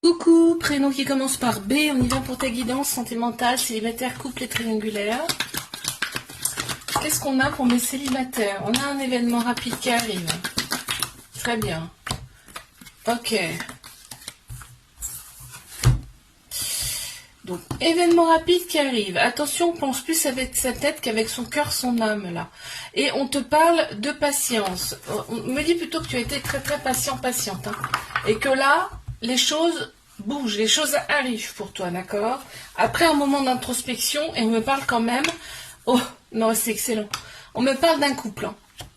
Coucou, prénom qui commence par B, on y va pour ta guidance sentimentale, célibataire, couple et triangulaire. Qu'est-ce qu'on a pour mes célibataires? On a un événement rapide qui arrive. Très bien. Ok. Donc, événement rapide qui arrive. Attention, on pense plus avec sa tête qu'avec son cœur, son âme, là. Et on te parle de patience. On me dit plutôt que tu as été très très patiente. Hein. Et que là, les choses bougent, les choses arrivent pour toi, d'accord? Après un moment d'introspection, et on me parle quand même... Oh, non, c'est excellent. On me parle d'un couple. Hein.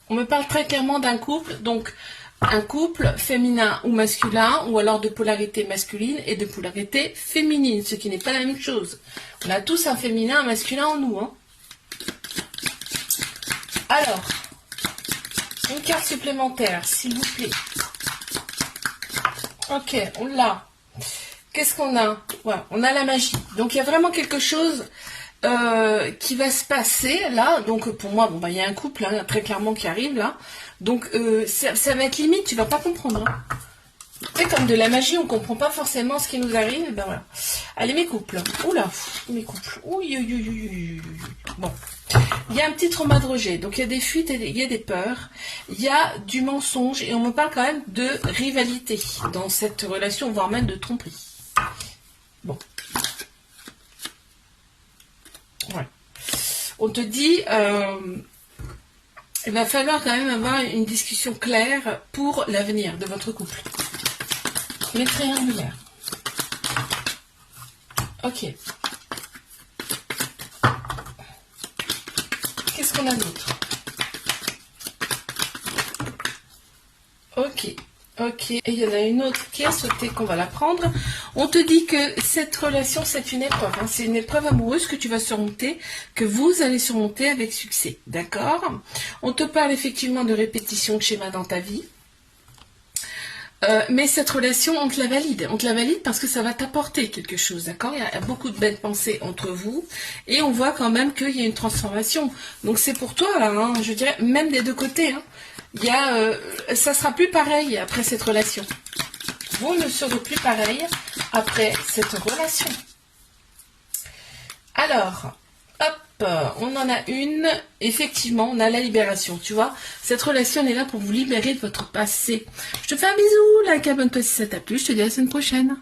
On me parle très clairement d'un couple, donc... Un couple féminin ou masculin, ou alors de polarité masculine et de polarité féminine, ce qui n'est pas la même chose. On a tous un féminin, un masculin en nous. Hein. Alors, une carte supplémentaire, s'il vous plaît. Ok, on l'a. Qu'est-ce qu'on a? Voilà, on a la magie. Donc il y a vraiment quelque chose qui va se passer là. Donc pour moi, bon bah il y a un couple hein, très clairement qui arrive là. Donc ça va être limite, tu vas pas comprendre. Hein. C'est comme de la magie, on comprend pas forcément ce qui nous arrive. Ben voilà. Allez mes couples. Oula, mes couples. Bon. Il y a un petit trauma de rejet, donc il y a des fuites, il y a des peurs, il y a du mensonge et on me parle quand même de rivalité dans cette relation, voire même de tromperie. Bon. Ouais. On te dit, il va falloir quand même avoir une discussion claire pour l'avenir de votre couple. Les triangulaires. Ok. Qu'est-ce qu'on a d'autre? Ok. Ok, et il y en a une autre qui a sauté qu'on va la prendre. On te dit que cette relation, c'est une épreuve. Hein. C'est une épreuve amoureuse que tu vas surmonter, que vous allez surmonter avec succès. D'accord? On te parle effectivement de répétition de schéma dans ta vie. Mais cette relation, on te la valide. On te la valide parce que ça va t'apporter quelque chose, d'accord? Il y a beaucoup de belles pensées entre vous. Et on voit quand même qu'il y a une transformation. Donc c'est pour toi, là, hein, je dirais, même des deux côtés. Hein. Il y a, ça sera plus pareil après cette relation. Vous ne serez plus pareil après cette relation. Alors, hop, on en a une. Effectivement, on a la libération, tu vois. Cette relation, elle est là pour vous libérer de votre passé. Je te fais un bisou, like, abonne-toi si ça t'a plu. Je te dis à la semaine prochaine.